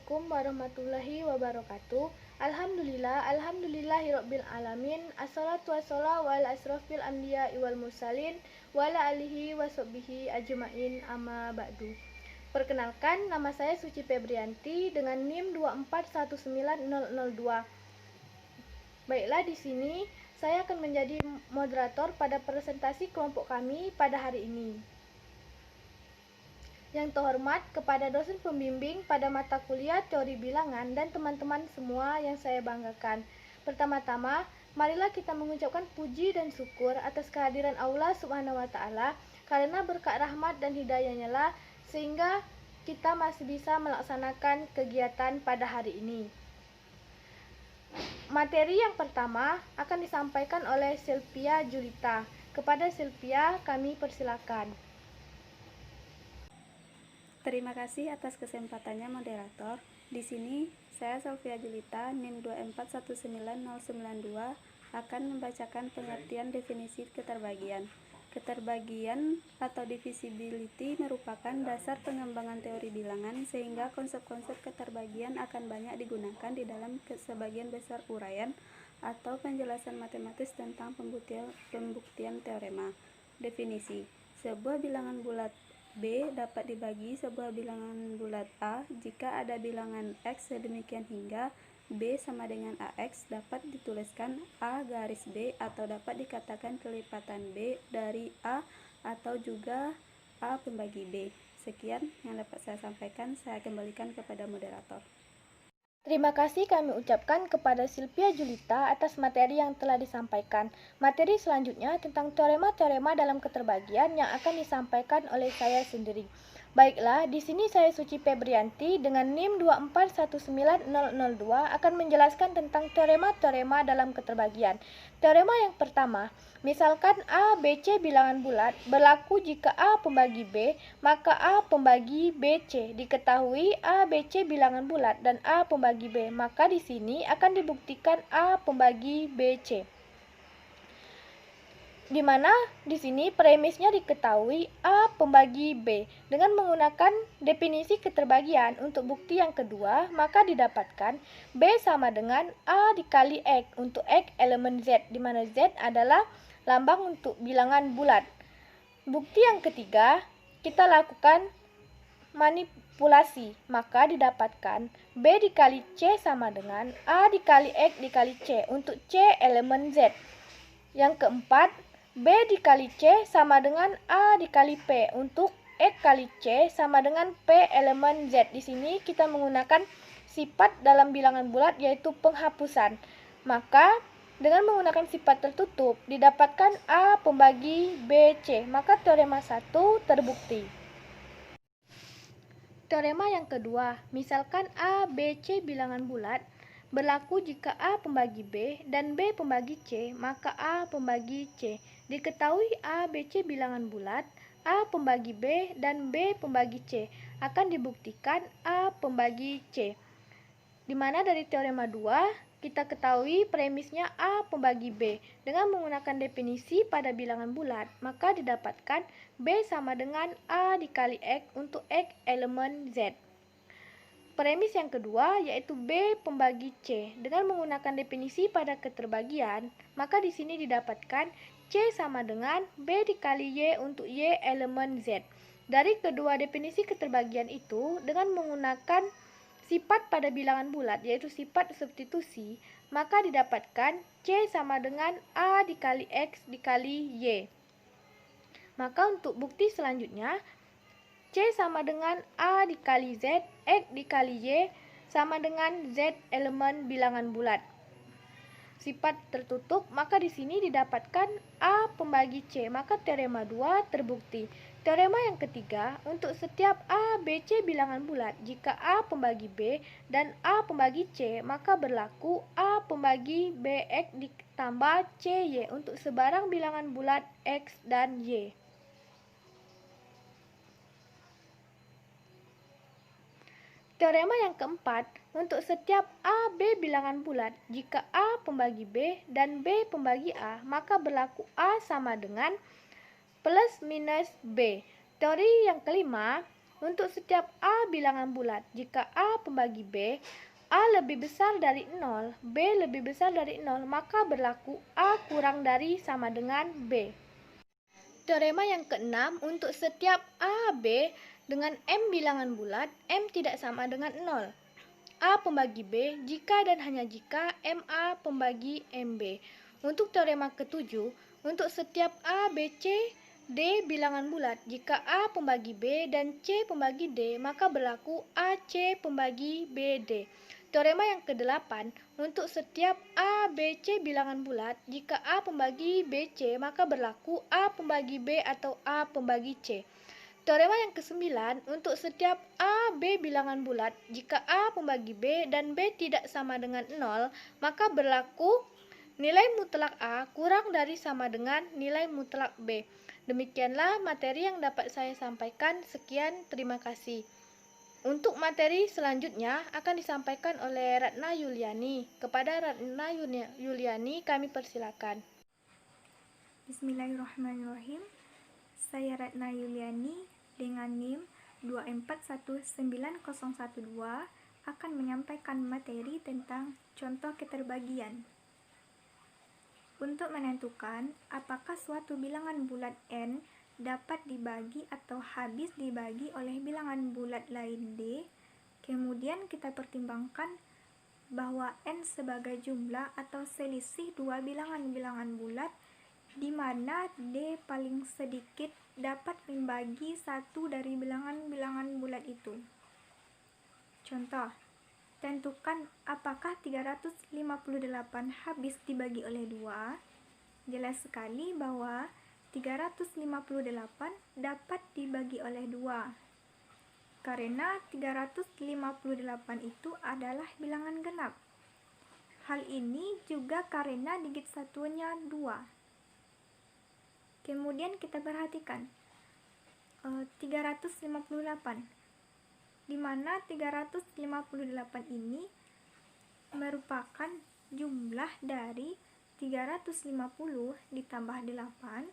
Assalamualaikum warahmatullahi wabarakatuh. Alhamdulillahirabbil alamin. Assalatu wassalamu ala asrofil anbiya'i wal mursalin wa ala alihi washabbihi ajmain, amma ba'du. Perkenalkan, nama saya Suci Febrianti dengan NIM 2419002. Baiklah, di sini saya akan menjadi moderator pada presentasi kelompok kami pada hari ini. Yang terhormat kepada dosen pembimbing pada mata kuliah teori bilangan dan teman-teman semua yang saya banggakan. Pertama-tama, marilah kita mengucapkan puji dan syukur atas kehadiran Allah Subhanahu wa Ta'ala, karena berkat rahmat dan hidayahnya lah sehingga kita masih bisa melaksanakan kegiatan pada hari ini. Materi yang pertama akan disampaikan oleh Sylvia Julita. Kepada Sylvia kami persilakan. Terima kasih atas kesempatannya, moderator. Di sini saya Sylvia Julita, NIM 2419092, akan membacakan pengertian definisi keterbagian. Keterbagian atau divisibility merupakan dasar pengembangan teori bilangan, sehingga konsep-konsep keterbagian akan banyak digunakan di dalam sebagian besar uraian atau penjelasan matematis tentang pembuktian teorema. Definisi: sebuah bilangan bulat B dapat dibagi sebuah bilangan bulat A jika ada bilangan X sedemikian hingga B sama dengan AX. Dapat dituliskan A garis B atau dapat dikatakan kelipatan B dari A atau juga A pembagi B. Sekian yang dapat saya sampaikan, saya kembalikan kepada moderator. Terima kasih kami ucapkan kepada Sylvia Julita atas materi yang telah disampaikan. Materi selanjutnya tentang teorema-teorema dalam keterbagian yang akan disampaikan oleh saya sendiri. Baiklah, di sini saya Suci Febrianti dengan NIM 2419002 akan menjelaskan tentang teorema-teorema dalam keterbagian. Teorema yang pertama, misalkan A, B, C bilangan bulat, berlaku jika A pembagi B, maka A pembagi B, C. Diketahui A, B, C bilangan bulat dan A pembagi B, maka di sini akan dibuktikan A pembagi B, C. Di mana di sini premisnya diketahui A pembagi B. Dengan menggunakan definisi keterbagian untuk bukti yang kedua, maka didapatkan B sama dengan A dikali X untuk X elemen Z, di mana Z adalah lambang untuk bilangan bulat. Bukti yang ketiga, kita lakukan manipulasi, maka didapatkan B dikali C sama dengan A dikali X dikali C untuk C elemen Z. Yang keempat, B dikali C sama dengan A dikali P untuk X kali C sama dengan P elemen Z. Di sini kita menggunakan sifat dalam bilangan bulat yaitu penghapusan. Maka dengan menggunakan sifat tertutup didapatkan A pembagi B, C. Maka teorema 1 terbukti. Teorema yang kedua, misalkan A, B, C bilangan bulat, berlaku jika A pembagi B dan B pembagi C, maka A pembagi C. Diketahui A, B, C bilangan bulat, A pembagi B dan B pembagi C. Akan dibuktikan A pembagi C. Di mana dari teorema 2, kita ketahui premisnya A pembagi B. Dengan menggunakan definisi pada bilangan bulat, maka didapatkan B sama dengan A dikali X untuk X elemen Z. Premis yang kedua yaitu B pembagi C. Dengan menggunakan definisi pada keterbagian, maka di sini didapatkan C sama dengan B dikali Y untuk Y elemen Z. Dari kedua definisi keterbagian itu, dengan menggunakan sifat pada bilangan bulat yaitu sifat substitusi, maka didapatkan C sama dengan A dikali X dikali Y. Maka untuk bukti selanjutnya, C sama dengan A dikali Z, X dikali Y sama dengan Z elemen bilangan bulat. Sifat tertutup, maka di sini didapatkan A pembagi C, maka teorema 2 terbukti. Teorema yang ketiga, untuk setiap A, B, C bilangan bulat, jika A pembagi B dan A pembagi C, maka berlaku A pembagi BX ditambah CY untuk sebarang bilangan bulat X dan Y. Teorema yang keempat, untuk setiap A, B bilangan bulat, jika A pembagi B dan B pembagi A, maka berlaku A sama dengan plus minus B. Teori yang kelima, Untuk setiap A bilangan bulat, jika A pembagi B, A lebih besar dari 0, B lebih besar dari 0, maka berlaku A kurang dari sama dengan B. Teorema yang keenam, untuk setiap A, B dengan M bilangan bulat, M tidak sama dengan 0. A pembagi B jika dan hanya jika MA pembagi MB. Untuk teorema ketujuh, untuk setiap A, B, C, D bilangan bulat, jika A pembagi B dan C pembagi D, maka berlaku AC pembagi BD. Teorema yang kedelapan, untuk setiap A, B, C bilangan bulat, jika A pembagi BC, maka berlaku A pembagi B atau A pembagi C. Teorema yang kesembilan, untuk setiap A, B bilangan bulat, jika A pembagi B dan B tidak sama dengan 0, maka berlaku nilai mutlak A kurang dari sama dengan nilai mutlak B. Demikianlah materi yang dapat saya sampaikan. Sekian, terima kasih. Untuk materi selanjutnya akan disampaikan oleh Ratna Yuliani. Kepada Ratna Yuliani kami persilakan. Bismillahirrahmanirrahim. Saya Ratna Yuliani dengan NIM 2419012 akan menyampaikan materi tentang contoh keterbagian. Untuk menentukan apakah suatu bilangan bulat N dapat dibagi atau habis dibagi oleh bilangan bulat lain D, kemudian kita pertimbangkan bahwa N sebagai jumlah atau selisih dua bilangan-bilangan bulat di mana D paling sedikit dapat membagi satu dari bilangan-bilangan bulat itu. Contoh, tentukan apakah 358 habis dibagi oleh 2. Jelas sekali bahwa 358 dapat dibagi oleh 2. Karena 358 itu adalah bilangan genap. Hal ini juga karena digit satunya 2. Kemudian kita perhatikan 358, di mana 358 ini merupakan jumlah dari 350 ditambah 8.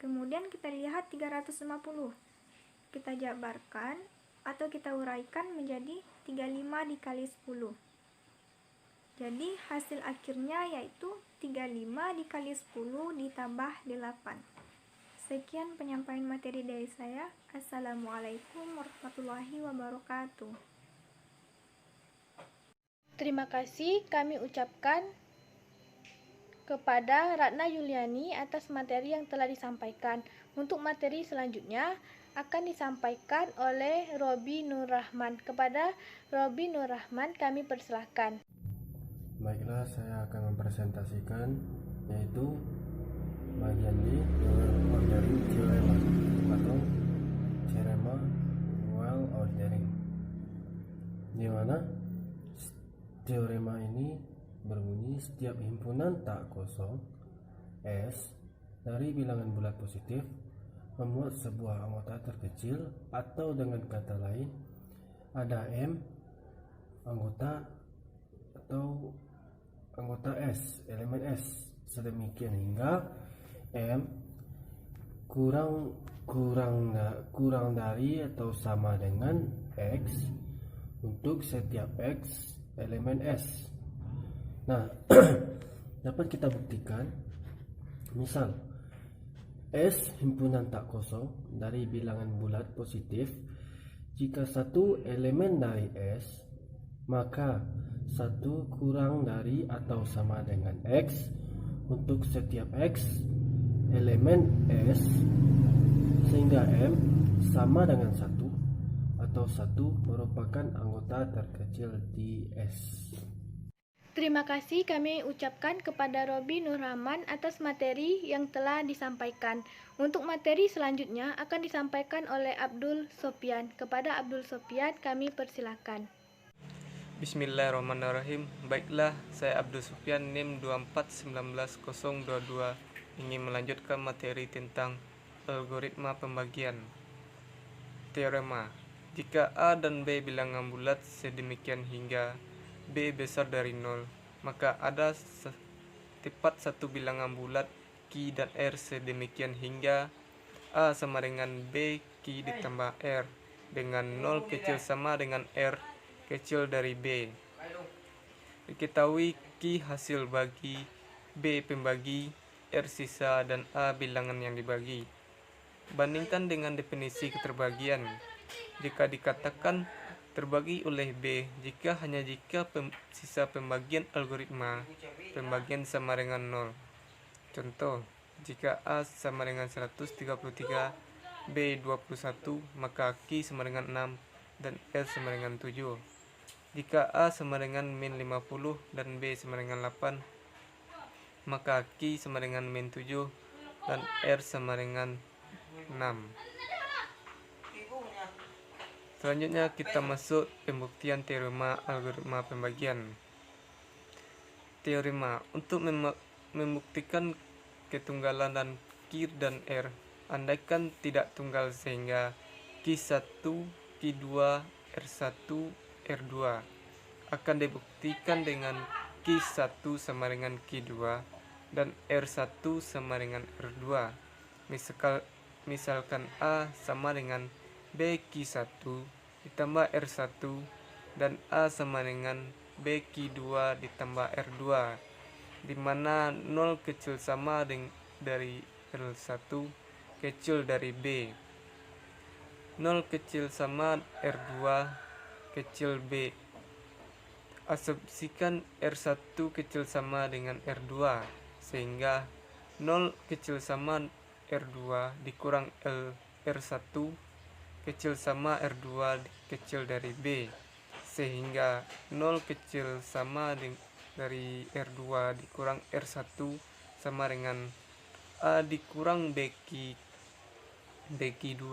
Kemudian kita lihat 350, kita jabarkan atau kita uraikan menjadi 35 dikali 10. Jadi hasil akhirnya yaitu 35 dikali 10 ditambah 8. Sekian penyampaian materi dari saya. Assalamualaikum warahmatullahi wabarakatuh. Terima kasih kami ucapkan kepada Ratna Yuliani atas materi yang telah disampaikan. Untuk materi selanjutnya akan disampaikan oleh Robi Nur Rahman. Kepada Robi Nur Rahman kami persilahkan. Baiklah, saya akan mempresentasikan yaitu bagian D, ordering theorem atau teorema well ordering, di mana teorema ini berbunyi setiap himpunan tak kosong S dari bilangan bulat positif memuat sebuah anggota terkecil, atau dengan kata lain ada M anggota atau anggota S, elemen S, sedemikian hingga M kurang dari atau sama dengan X untuk setiap X elemen S. Nah, dapat kita buktikan, misal S himpunan tak kosong dari bilangan bulat positif, jika satu elemen dari S, maka satu kurang dari atau sama dengan X untuk setiap X elemen S, sehingga M sama dengan 1 atau 1 merupakan anggota terkecil di S. Terima kasih kami ucapkan kepada Robi Nur Rahman atas materi yang telah disampaikan. Untuk materi selanjutnya akan disampaikan oleh Abdul Sofyan. Kepada Abdul Sofyan kami persilakan. Bismillahirrahmanirrahim. Baiklah, saya Abdul Sufyan NIM 2419022 ingin melanjutkan materi tentang algoritma pembagian. Teorema: jika A dan B bilangan bulat sedemikian hingga B besar dari 0, maka ada tepat satu bilangan bulat Q dan R sedemikian hingga A sama dengan B Q ditambah R. dengan 0 kecil sama dengan R kecil dari B. Diketahui Q hasil bagi, B pembagi, R sisa, dan A bilangan yang dibagi. Bandingkan dengan definisi keterbagian. Jika dikatakan terbagi oleh B, jika sisa pembagian algoritma pembagian sama dengan 0. Contoh, jika A sama dengan 133, B 21, maka Q sama dengan 6 dan R sama dengan 7. Jika A sama dengan min 50 dan B sama dengan 8, maka Q sama dengan min 7 dan R sama dengan 6. Selanjutnya kita masuk pembuktian teorema algoritma pembagian. Teorema untuk membuktikan ketunggalan dan Q dan R, andaikan tidak tunggal sehingga Q1, Q2, R1, R2 akan dibuktikan dengan Q1 sama dengan Q2 dan R1 sama dengan R2. Misalkan A sama dengan B Q1 ditambah R1 dan A sama dengan B Q2 ditambah R2, di mana 0 kecil sama dari R1 kecil dari B, 0 kecil sama R2 kecil B. Asumsikan R1 kecil sama dengan R2 sehingga 0 kecil sama R2 dikurang R1 kecil sama R2 kecil dari B, sehingga 0 kecil sama dari R2 dikurang R1 sama dengan A dikurang BQ2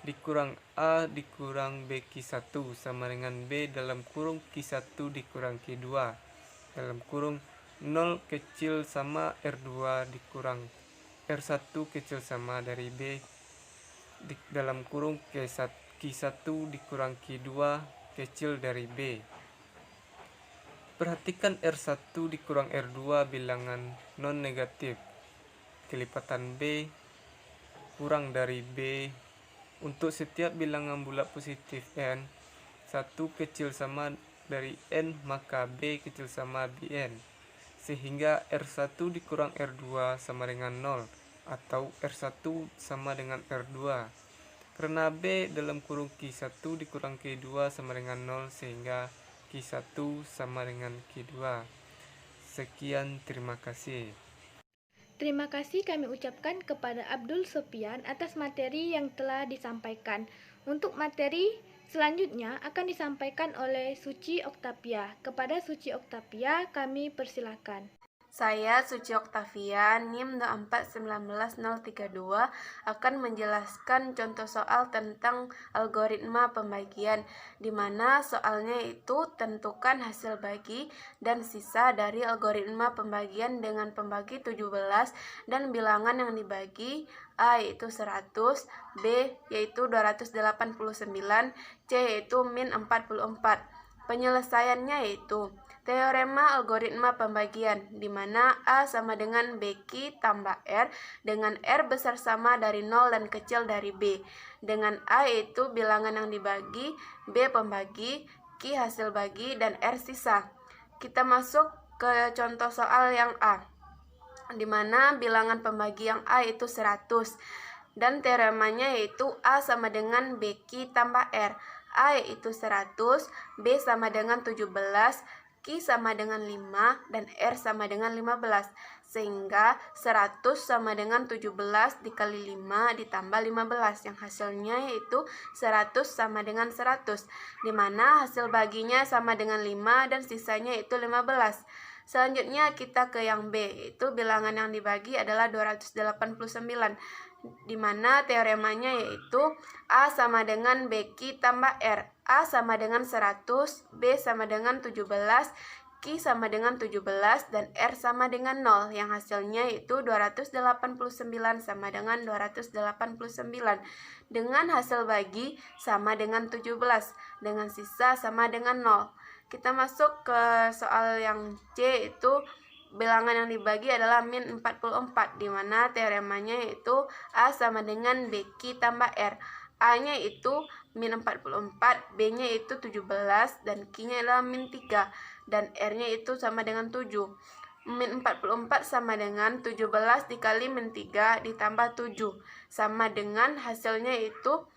dikurang A dikurang BQ1 sama dengan B dalam kurung Q1 dikurang Q2 dalam kurung 0 kecil sama R2 dikurang R1 kecil sama dari B dalam kurung Q1 dikurang Q2 kecil dari B. Perhatikan R1 dikurang R2 bilangan non negatif. Kelipatan B kurang dari B. Untuk setiap bilangan bulat positif n, 1 kecil sama dari n, maka B kecil sama Bn. Sehingga R1 dikurang R2 sama dengan 0 atau R1 sama dengan R2. Karena B dalam kurung Q1 dikurang Q2 sama dengan 0 sehingga Q1 sama dengan Q2. Sekian, terima kasih. Terima kasih kami ucapkan kepada Abdul Sofian atas materi yang telah disampaikan. Untuk materi selanjutnya akan disampaikan oleh Suci Oktavia. Kepada Suci Oktavia kami persilakan. Saya, Suci Oktavia, NIM 2419032, akan menjelaskan contoh soal tentang algoritma pembagian, di mana soalnya itu tentukan hasil bagi dan sisa dari algoritma pembagian dengan pembagi 17 dan bilangan yang dibagi A yaitu 100, B yaitu 289, C yaitu min 44. Penyelesaiannya yaitu teorema algoritma pembagian, di mana A sama dengan BQ tambah R, dengan R besar sama dari 0 dan kecil dari B, dengan A yaitu bilangan yang dibagi, B pembagi, Q hasil bagi, dan R sisa. Kita masuk ke contoh soal yang A, di mana bilangan pembagi yang A itu 100, dan teoremanya yaitu A sama dengan BQ tambah R. A yaitu 100, B sama dengan 17, Q sama dengan 5, dan R sama dengan 15, sehingga 100 sama dengan 17 dikali 5 ditambah 15, yang hasilnya yaitu 100 sama dengan 100, di mana hasil baginya sama dengan 5 dan sisanya itu 15. Selanjutnya kita ke yang B, yaitu bilangan yang dibagi adalah 289, di mana teoremanya yaitu A sama dengan BQ tambah R. A sama dengan 100, B sama dengan 17, Q sama dengan 17, dan R sama dengan 0, yang hasilnya yaitu 289 sama dengan 289, dengan hasil bagi sama dengan 17, dengan sisa sama dengan 0. Kita masuk ke soal yang C, itu bilangan yang dibagi adalah min 44, di mana teoremanya yaitu A sama dengan BQ tambah R. A-nya itu min 44, B-nya itu 17, dan Q-nya adalah min 3, dan R-nya itu sama dengan 7. Min 44 sama dengan 17 dikali min 3 ditambah 7, sama dengan hasilnya itu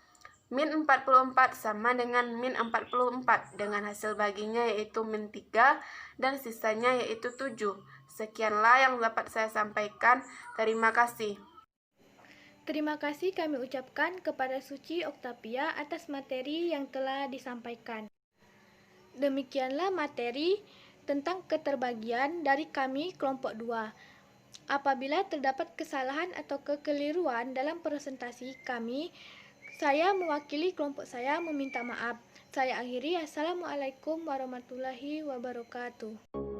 min 44 sama dengan min 44, dengan hasil baginya yaitu min 3, dan sisanya yaitu 7. Sekianlah yang dapat saya sampaikan. Terima kasih. Terima kasih kami ucapkan kepada Suci Oktavia atas materi yang telah disampaikan. Demikianlah materi tentang keterbagian dari kami kelompok 2. Apabila terdapat kesalahan atau kekeliruan dalam presentasi kami, saya mewakili kelompok saya meminta maaf. Saya akhiri. Assalamualaikum warahmatullahi wabarakatuh.